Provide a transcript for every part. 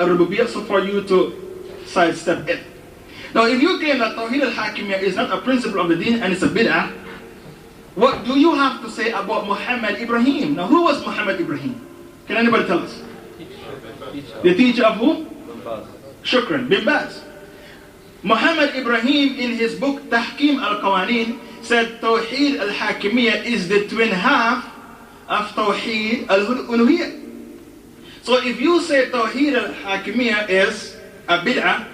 al-rububiyyah, so for you to sidestep it. Now, if you claim that Tawheed al-Hakimiyyah is not a principle of the deen and it's a bid'ah, what do you have to say about Muhammad Ibrahim? Now, who was Muhammad Ibrahim? Can anybody tell us? The teacher of who? Shukran, Bin Baz. Muhammad Ibrahim, in his book Tahkim al-Qawaneen, said Tawheed al-Hakimiyyah is the twin half of Tawheed al-Uluhiyyah. So if you say Tawheed al-Hakimiyyah is a bid'ah,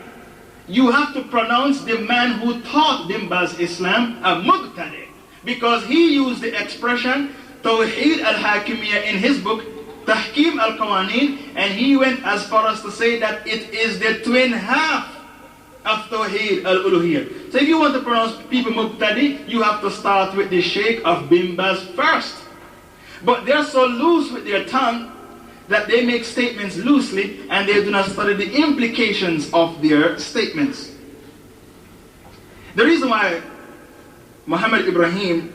you have to pronounce the man who taught Bin Baz Islam a mubtadi, because he used the expression Tawheed al-Hakimiyyah in his book Tahkim al-Qawaneen, and he went as far as to say that it is the twin half of Tawheed al-Uluhiyyah. So if you want to pronounce people mubtadi, you have to start with the sheikh of Bin Baz first. But they're so loose with their tongue that they make statements loosely and they do not study the implications of their statements. The reason why Muhammad Ibrahim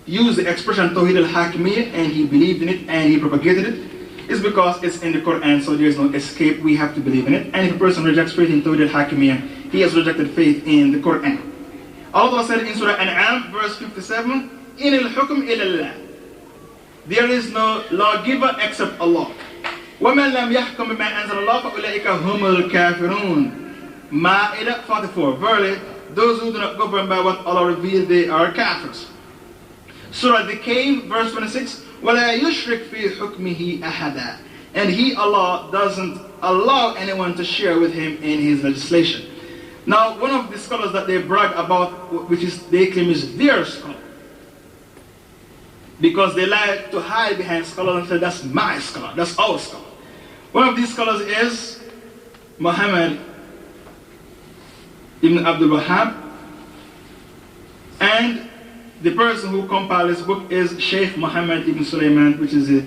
used the expression Tawheed al-Hakimiyyah and he believed in it and he propagated it is because it's in the Quran, so there's no escape. We have to believe in it. And if a person rejects faith in Tawheed al-Hakimiyyah, he has rejected faith in the Quran. Allah said in Surah An'am, verse 57, "In al-hukm ilallah." There is no lawgiver except Allah. وَمَنْ لَمْ يَحْكُمْ بِمَا أَنزَلَ اللَّهُ فَأُولَٰئِكَ هُمُ الْكَافِرُونَ. Ma'idah 44. Verily, those who do not govern by what Allah revealed, they are kafirs. Surah the Cave, verse 26. وَلَا يُشْرِكْ فِي حُكْمِهِ أَحَدًا. And He, Allah, doesn't allow anyone to share with Him in His legislation. Now, one of the scholars that they brag about, which is they claim is their scholar, because they like to hide behind scholars and say, that's my scholar, that's our scholar. One of these scholars is Muhammad ibn Abdul Wahhab, and the person who compiled this book is Sheikh Muhammad ibn Sulaiman, which is the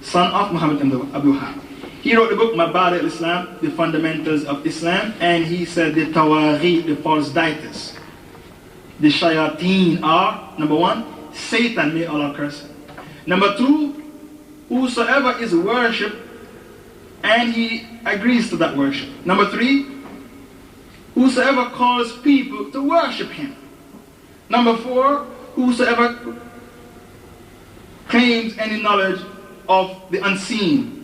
son of Muhammad ibn Abdul Wahhab. He wrote the book Mabadi al-Islam, the fundamentals of Islam, and he said the Tawaghi, the false deities, the shayateen are, number one, Satan, may Allah curse him. Number two, whosoever is worshipped and he agrees to that worship. Number three, whosoever calls people to worship him. Number four, whosoever claims any knowledge of the unseen.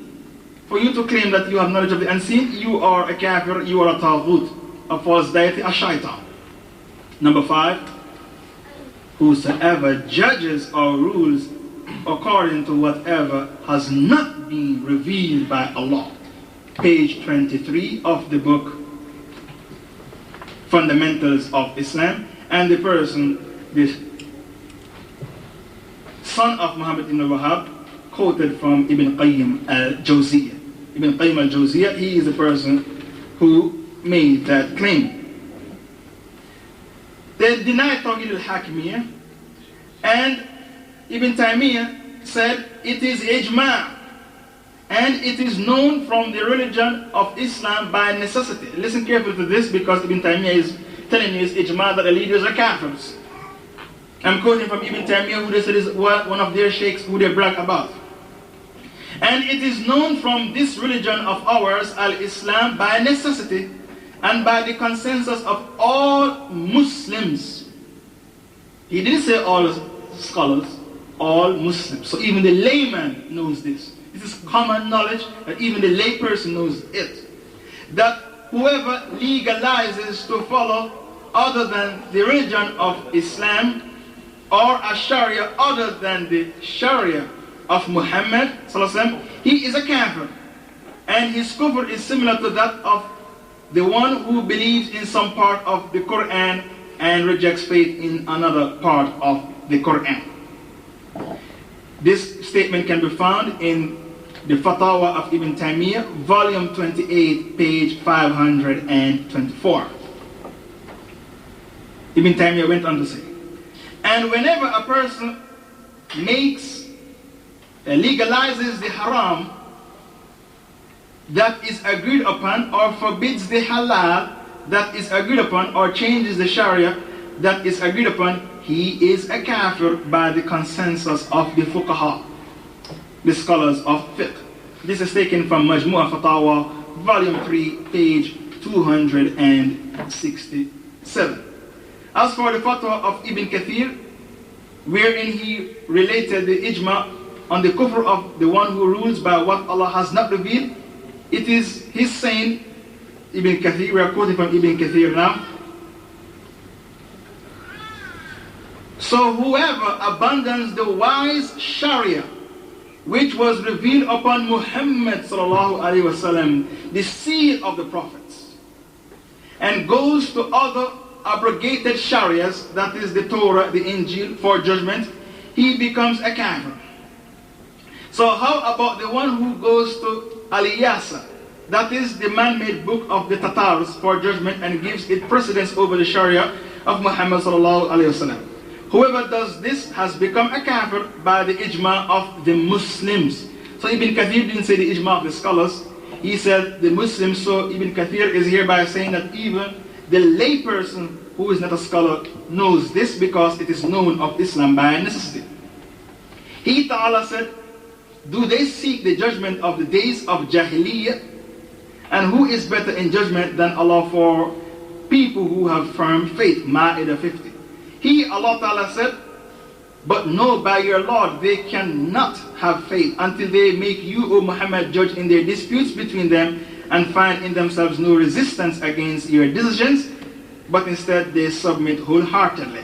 For you to claim that you have knowledge of the unseen, you are a kafir, you are a taghut, a false deity, a shaitan. Number five, whosoever judges or rules according to whatever has not been revealed by Allah. Page 23 of the book Fundamentals of Islam. And the person, the son of Muhammad ibn Wahhab, quoted from Ibn Qayyim al-Jawziyah. Ibn Qayyim al-Jawziyah, he is the person who made that claim. They denied Tawheed al-Hakimiyyah, and Ibn Taymiyyah said it is ijma', and it is known from the religion of Islam by necessity. Listen carefully to this, because Ibn Taymiyyah is telling you it's ijma' that the leaders are kafirs. I'm quoting from Ibn Taymiyyah, who they said is one of their sheikhs who they brag about. And it is known from this religion of ours, al-Islam, by necessity, and by the consensus of all Muslims. He didn't say all scholars, all Muslims. So even the layman knows this. This is common knowledge that even the layperson knows it. That whoever legalizes to follow other than the religion of Islam or a Sharia other than the Sharia of Muhammad, he is a kafir. And his kufr is similar to that of the one who believes in some part of the Quran and rejects faith in another part of the Quran. This statement can be found in the Fatawa of Ibn Taymiyyah, volume 28, page 524. Ibn Taymiyyah went on to say, and whenever a person legalizes the haram that is agreed upon, or forbids the halal that is agreed upon, or changes the sharia that is agreed upon, he is a kafir by the consensus of the fuqaha, the scholars of fiqh. This is taken from Majmu'ah Fatawa, volume 3, page 267. As for the fatwa of Ibn Kathir, wherein he related the ijma on the kufr of the one who rules by what Allah has not revealed, it is his saying, Ibn Kathir, we are quoting from Ibn Kathir now. So whoever abandons the wise Sharia, which was revealed upon Muhammad sallallahu alaihi wasallam, the seal of the prophets, and goes to other abrogated Sharias, that is the Torah, the Injil, for judgment, he becomes a kafir. So how about the one who goes to Al-Yasa, that is the man-made book of the Tatars, for judgment, and gives it precedence over the Sharia of Muhammad sallallahu alaihi wasallam? Whoever does this has become a kafir by the ijma of the Muslims. So Ibn Kathir didn't say the ijma of the scholars, he said the Muslims. So Ibn Kathir is hereby saying that even the layperson who is not a scholar knows this, because it is known of Islam by necessity. He Ta'ala said, do they seek the judgment of the days of Jahiliyyah? And who is better in judgment than Allah for people who have firm faith? Ma'idah 50. He, Allah Ta'ala, said, but know by your Lord, they cannot have faith until they make you, O Muhammad, judge in their disputes between them, and find in themselves no resistance against your decisions, but instead they submit wholeheartedly.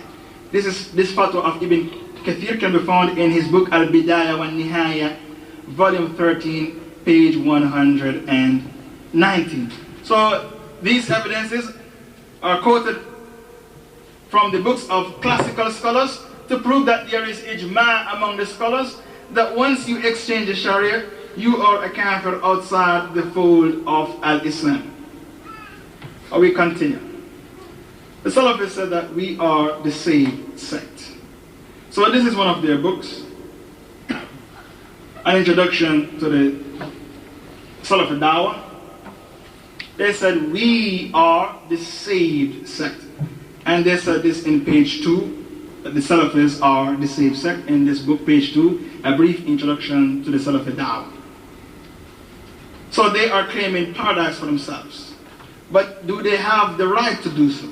This fatwa of Ibn Kathir can be found in his book Al-Bidayah wa Nihaya, volume 13, page 119. So these evidences are quoted from the books of classical scholars to prove that there is ijma among the scholars that once you exchange the Sharia, you are a kafir outside the fold of Al-Islam. We continue. The salafis said that we are the saved sect. So this is one of their books, an introduction to the Salafi Dawah. They said we are the saved sect. And they said this in page 2, that the Salafis are the saved sect. In this book, page 2, a brief introduction to the Salafi Dawah. So they are claiming paradise for themselves. But do they have the right to do so?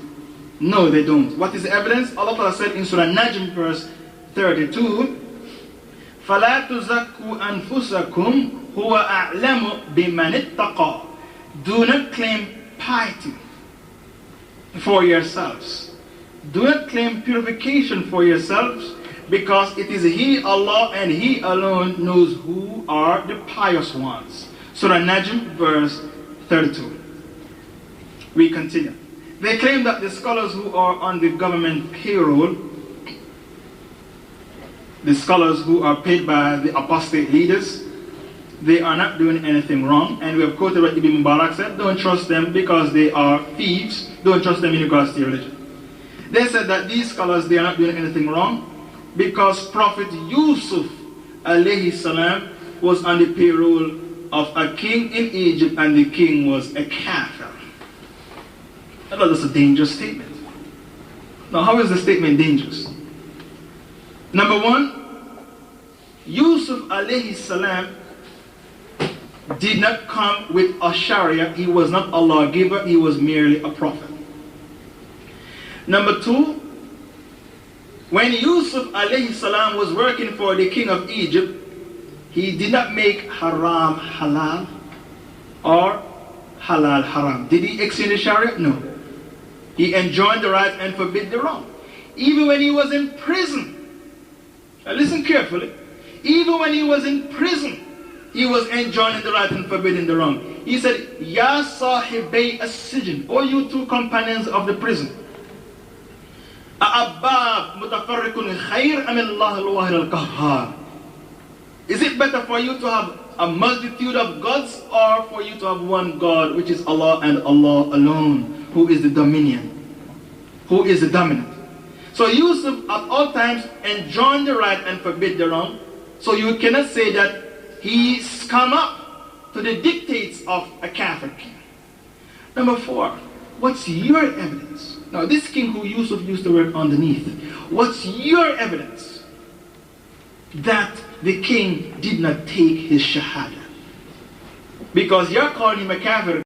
No, they don't. What is the evidence? Allah Ta'ala said in Surah Najm, verse 32, فَلَا تُزَكُّوا أَنفُسَكُمْ هُوَ أَعْلَمُ بِمَنِ اتَّقَى. Do not claim piety for yourselves. Do not claim purification for yourselves, because it is He, Allah, and He alone knows who are the pious ones. Surah Najm, verse 32. We continue. They claim that the scholars who are on the government payroll, the scholars who are paid by the apostate leaders, they are not doing anything wrong. And we have quoted what Ibn Mubarak said, don't trust them because they are thieves, don't trust them in regards to your religion. They said that these scholars, they are not doing anything wrong because Prophet Yusuf alayhi salam was on the payroll of a king in Egypt, and the king was a kafir. That is a dangerous statement. Now, how is the statement dangerous? Number one, Yusuf alayhi salam did not come with a Sharia. He was not a lawgiver, he was merely a prophet. Number two, when Yusuf alayhi salam was working for the king of Egypt, he did not make haram halal or halal haram. Did he exchange the Sharia? No. He enjoined the right and forbid the wrong. Even when he was in prison, now listen carefully, even when he was in prison, he was enjoining the right and forbidding the wrong. He said, Ya sahibay as-sijn, O you two companions of the prison, A'abbab mutafarriqun khair am Allah al-wahid al-qahhar. Is it better for you to have a multitude of gods, or for you to have one God, which is Allah and Allah alone, who is the dominion, who is the dominant? So Yusuf at all times enjoined the right and forbid the wrong. So you cannot say that he's come up to the dictates of a Kafir king. Number four, what's your evidence? Now this king who Yusuf used to work underneath, what's your evidence that the king did not take his shahada? Because you're calling him a kafir.